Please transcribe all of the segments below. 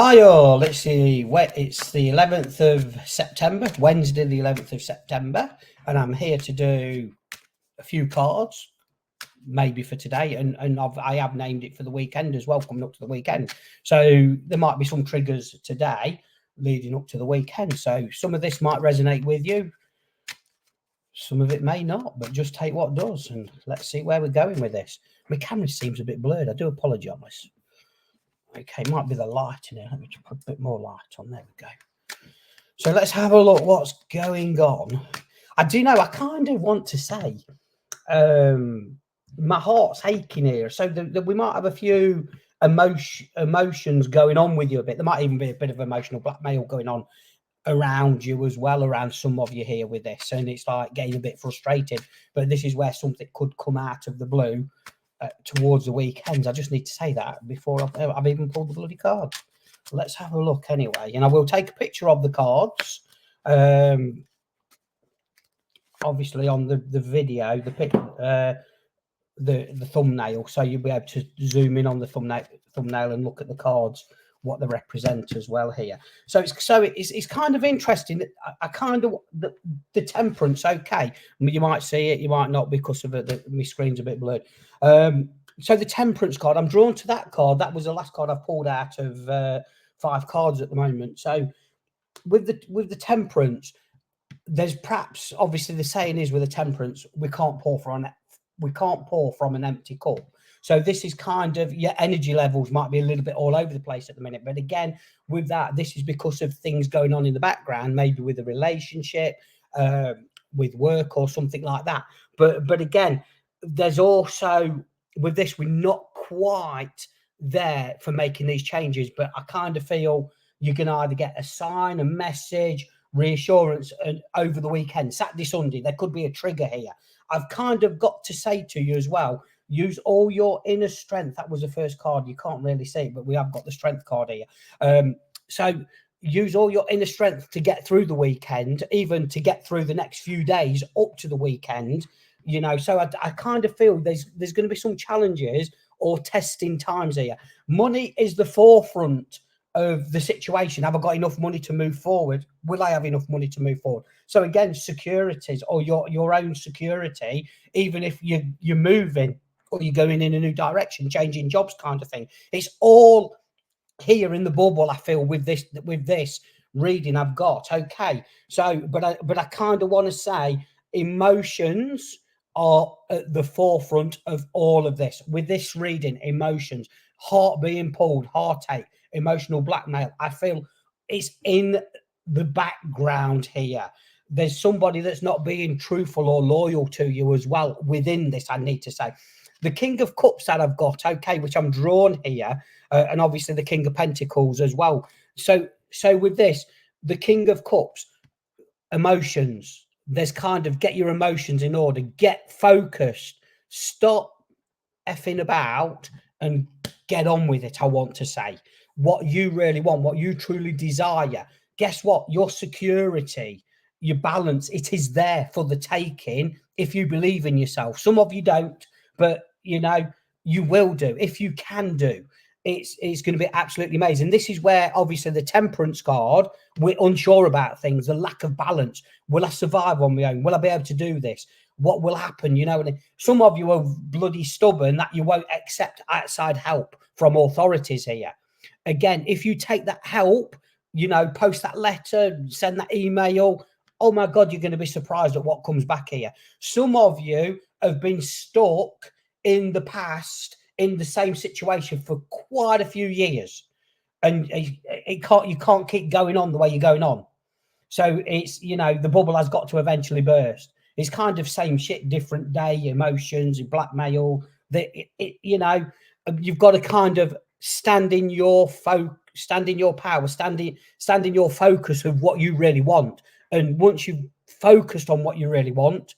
Hi all, it's the 11th of September, Wednesday the 11th of September, and I'm here to do a few cards, maybe for today, and I have named it for the weekend as well, coming up to the weekend. So there might be some triggers today leading up to the weekend. So some of this might resonate with you, some of it may not, but just take what does, and let's see where we're going with this. My camera seems a bit blurred, I do apologise. Okay, might be the light in here. Let me just put a bit more light on. There we go. So let's have a look what's going on. I do know, I kind of want to say, my heart's aching here. So we might have a few emotions going on with you a bit. There might even be a bit of emotional blackmail going on around you as well, around some of you here with this. And it's like getting a bit frustrated. But this is where something could come out of the blue towards the weekends. I just need to say that before I've even pulled the bloody card. Let's have a look anyway, and I will take a picture of the cards. Obviously on the video, the thumbnail, so you'll be able to zoom in on the thumbnail and look at the cards, what they represent as well here. So it's kind of interesting. I kind of the temperance. Okay, you might see it, you might not, because of it. My screen's a bit blurred. So the temperance card, I'm drawn to that card. That was the last card I've pulled out of 5 cards at the moment. So with the temperance, there's perhaps, obviously the saying is with the temperance, we can't pour from an empty cup. So this is kind of, your energy levels might be a little bit all over the place at the minute. But again, with that, this is because of things going on in the background, maybe with a relationship, with work or something like that. But again, there's also, with this, we're not quite there for making these changes. But I kind of feel you can either get a sign, a message, reassurance, and over the weekend, Saturday, Sunday, there could be a trigger here. I've kind of got to say to you as well, use all your inner strength. That was the first card. You can't really see it, but we have got the strength card here. So use all your inner strength to get through the weekend, even to get through the next few days up to the weekend. You know, so I kind of feel there's going to be some challenges or testing times here. Money is the forefront of the situation. Have I got enough money to move forward? Will I have enough money to move forward? So again, securities, or your own security, even if you're moving or you're going in a new direction, changing jobs kind of thing. It's all here in the bubble, I feel, with this reading I've got. Okay. So but I kind of want to say emotions are at the forefront of all of this. With this reading, emotions, heart being pulled, heartache, emotional blackmail, I feel it's in the background here. There's somebody that's not being truthful or loyal to you as well within this, I need to say. The King of Cups that I've got, okay, which I'm drawn here, and obviously the King of Pentacles as well. So with this, the King of Cups, emotions, there's kind of, get your emotions in order, get focused, stop effing about and get on with it. I want to say what you really want, what you truly desire. Guess what? Your security, your balance, it is there for the taking if you believe in yourself. Some of you don't, but you know, you will do if you can do. It's going to be absolutely amazing. This is where obviously the temperance card, we're unsure about things, the lack of balance. Will I survive on my own? Will I be able to do this? What will happen? You know, and some of you are bloody stubborn that you won't accept outside help from authorities here. Again, if you take that help, you know, post that letter, send that email, oh my God, you're going to be surprised at what comes back here. Some of you have been stuck in the past in the same situation for quite a few years, and you can't keep going on the way you're going on. So it's, you know, the bubble has got to eventually burst. It's kind of same shit, different day, emotions, blackmail. You know, you've got to kind of stand in your power, stand in your focus of what you really want. And once you've focused on what you really want,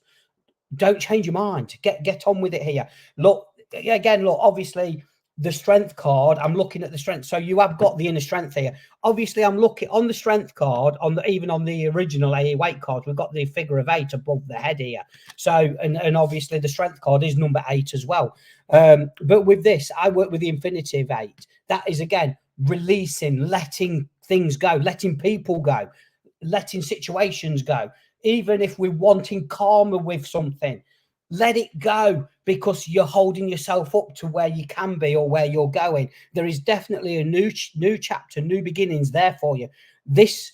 don't change your mind. Get on with it here. Look, again, look, obviously the strength card, I'm looking at the strength. So you have got the inner strength here. Obviously, I'm looking on the strength card, even on the original AA weight card, we've got the figure of 8 above the head here. So, and obviously the strength card is number 8 as well. But with this, I work with the infinitive 8. That is, again, releasing, letting things go, letting people go, letting situations go. Even if we're wanting karma with something, let it go, because you're holding yourself up to where you can be or where you're going. There is definitely a new chapter, new beginnings there for you. This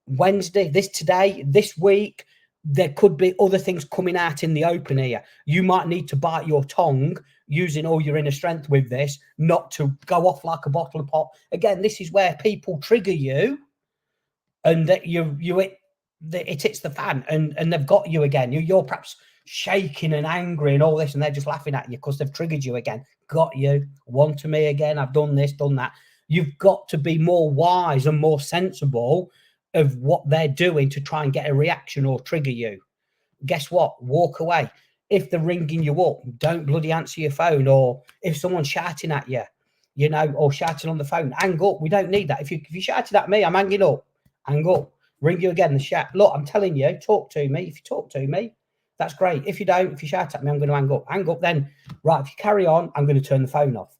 Wednesday, today, this week, there could be other things coming out in the open here. You might need to bite your tongue, using all your inner strength with this, not to go off like a bottle of pop. Again, this is where people trigger you, and that it hits the fan, and they've got you again. You're perhaps shaking and angry and all this, and they're just laughing at you because they've triggered you again. Got you. One to me again. I've done this, done that. You've got to be more wise and more sensible of what they're doing to try and get a reaction or trigger you. Guess what? Walk away. If they're ringing you up, don't bloody answer your phone. Or if someone's shouting at you, or shouting on the phone, hang up. We don't need that. If you shouted at me, I'm hanging up. Hang up. Ring you again. The shout. Look, I'm telling you, talk to me. If you talk to me, that's great. If you don't, if you shout at me, I'm going to hang up. Hang up then. Right, if you carry on, I'm going to turn the phone off.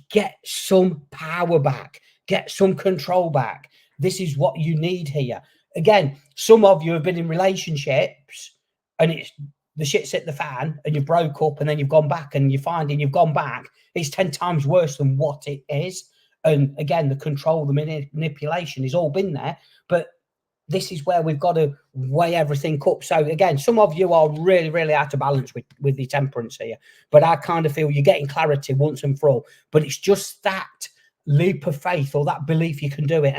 Get some power back. Get some control back. This is what you need here. Again, some of you have been in relationships and it's the shit's hit the fan and you broke up, and then you've gone back and you're finding you've gone back. It's 10 times worse than what it is. And again, the control, the manipulation has all been there. But this is where we've got to weigh everything up. So again, some of you are really, really out of balance with the temperance here. But I kind of feel you're getting clarity once and for all. But it's just that leap of faith or that belief you can do it.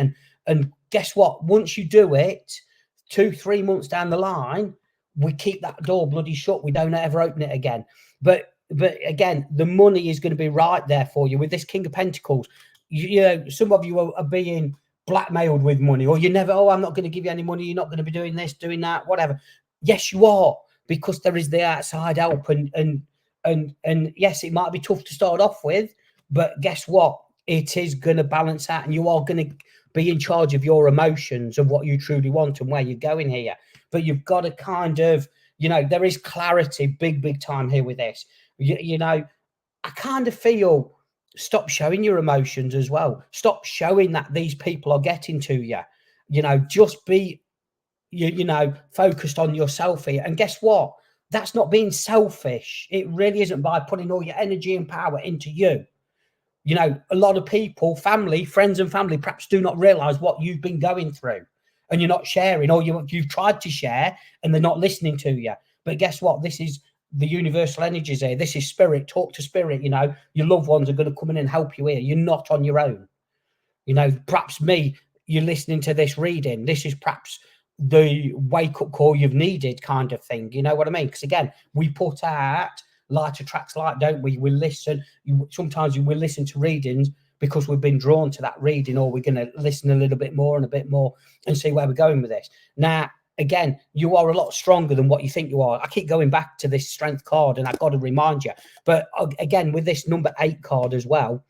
And guess what? Once you do it, 2-3 months down the line, we keep that door bloody shut. We don't ever open it again. But again, the money is going to be right there for you with this King of Pentacles. Some of you are being blackmailed with money, or you never, I'm not going to give you any money. You're not going to be doing this, doing that, whatever. Yes, you are, because there is the outside help. And yes, it might be tough to start off with, but guess what? It is going to balance out, and you are going to be in charge of your emotions, of what you truly want and where you're going here. But you've got to kind of, there is clarity, big time here with this. I kind of feel, stop showing your emotions as well. Stop showing that these people are getting to you. Just be, focused on yourself here. And guess what? That's not being selfish. It really isn't, by putting all your energy and power into you. A lot of people, friends and family, perhaps do not realize what you've been going through, and you're not sharing, or you've tried to share and they're not listening to you. But guess what? This is the universal energies here. This is spirit. Talk to spirit. Your loved ones are going to come in and help you here. You're not on your own. Perhaps you're listening to this reading. This is perhaps the wake-up call you've needed, kind of thing. You know what I mean? Because again, we put out light attracts light, don't we? We listen. Sometimes we listen to readings because we've been drawn to that reading, or we're going to listen a little bit more and see where we're going with this. Now, again, you are a lot stronger than what you think you are. I keep going back to this strength card, and I've got to remind you. But again, with this number 8 card as well,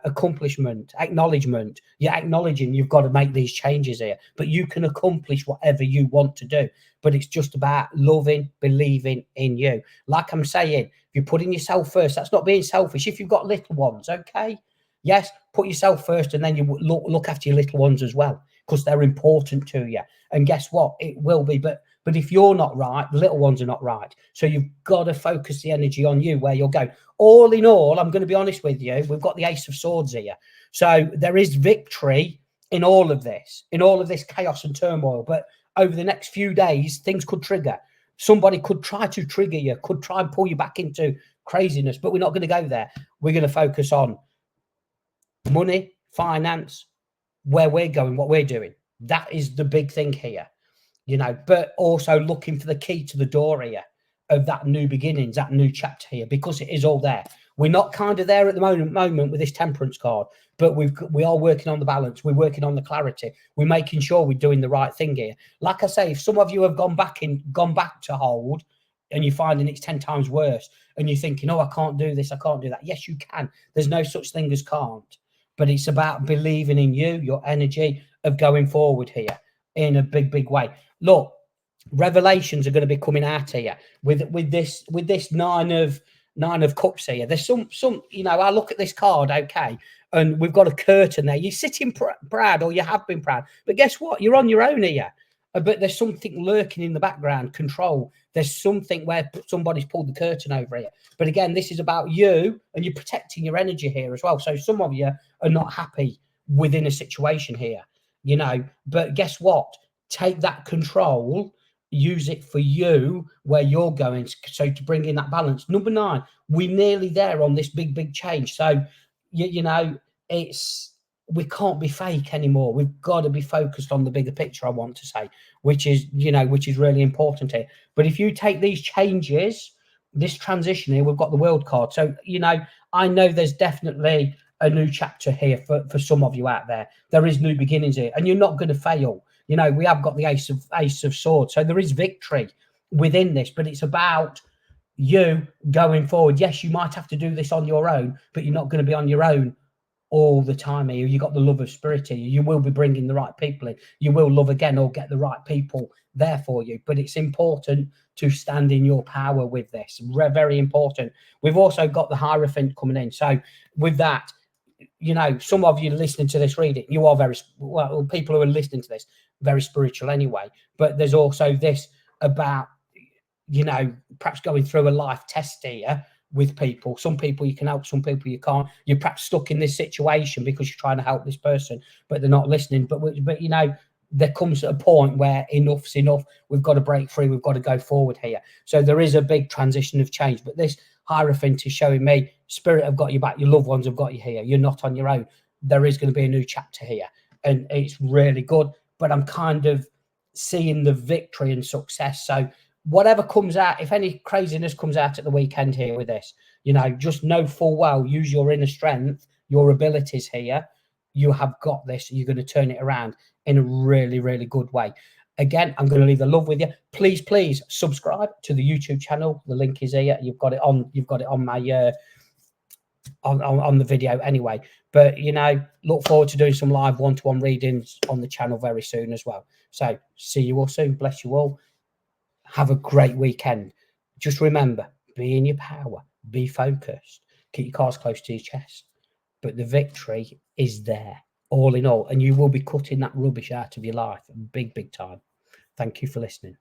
accomplishment, acknowledgement. You're acknowledging you've got to make these changes here, but you can accomplish whatever you want to do. But it's just about loving, believing in you. Like I'm saying, if you're putting yourself first, that's not being selfish. If you've got little ones, okay, yes, put yourself first, and then you look after your little ones as well, because they're important to you. And guess what? It will be. But if you're not right, the little ones are not right. So you've got to focus the energy on you, where you're going. All in all, I'm going to be honest with you, we've got the Ace of Swords here. So there is victory in all of this chaos and turmoil. But over the next few days, things could trigger. Somebody could try to trigger you, could try and pull you back into craziness. But we're not going to go there. We're going to focus on money, finance, where we're going, what we're doing. That is the big thing here, but also looking for the key to the door here of that new beginnings, that new chapter here, because it is all there. We're not kind of there at the moment with this temperance card, but we are working on the balance. We're working on the clarity. We're making sure we're doing the right thing here. Like I say, if some of you have gone back to hold, and you're finding it's 10 times worse, and you're thinking, I can't do this, I can't do that. Yes, you can. There's no such thing as can't. But it's about believing in you, your energy of going forward here in a big way. Look, revelations are going to be coming out here with this nine of cups here. There's some I look at this card, okay, and we've got a curtain there. You're sitting proud, or you have been proud, but guess what? You're on your own here. But there's something lurking in the background, control. There's something where somebody's pulled the curtain over here. But again, this is about you, and you're protecting your energy here as well. So some of you are not happy within a situation here, you know, but guess what? Take that control, use it for you where you're going. So to bring in that balance. Number 9, we're nearly there on this big change. So, you know, we can't be fake anymore. We've got to be focused on the bigger picture, I want to say, which is, you know, which is really important here. But if you take these changes, this transition here, we've got the world card. So, you know, I know there's definitely a new chapter here for some of you out there. There is new beginnings here, and you're not going to fail. You know, we have got the ace of swords. So there is victory within this, but it's about you going forward. Yes, you might have to do this on your own, but you're not going to be on your own all the time here. You got the love of spirit here. You will be bringing the right people in. You will love again, or get the right people there for you. But it's important to stand in your power with this. Very important. We've also got the Hierophant coming in. So with that, you know, some of you listening to this reading, you are very, well, people who are listening to this, very spiritual anyway. But there's also this about, you know, perhaps going through a life test here with people. Some people you can help, some people you can't. You're perhaps stuck in this situation because you're trying to help this person, but they're not listening. But you know, there comes a point where enough's enough. We've got to break free. We've got to go forward here. So there is a big transition of change. But this Hierophant is showing me, Spirit have got you back. Your loved ones have got you here. You're not on your own. There is going to be a new chapter here, and it's really good. But I'm kind of seeing the victory and success. So whatever comes out, if any craziness comes out at the weekend here with this, you know, just know full well, use your inner strength, your abilities here. You have got this. You're going to turn it around in a really, really good way. Again, I'm going to leave the love with you. Please subscribe to the YouTube channel. The link is here. You've got it on my on the video anyway. But you know, look forward to doing some live one-to-one readings on the channel very soon as well. So see you all soon. Bless you all. Have a great weekend. Just remember, be in your power, be focused, keep your cards close to your chest. But the victory is there, all in all, and you will be cutting that rubbish out of your life big time. Thank you for listening.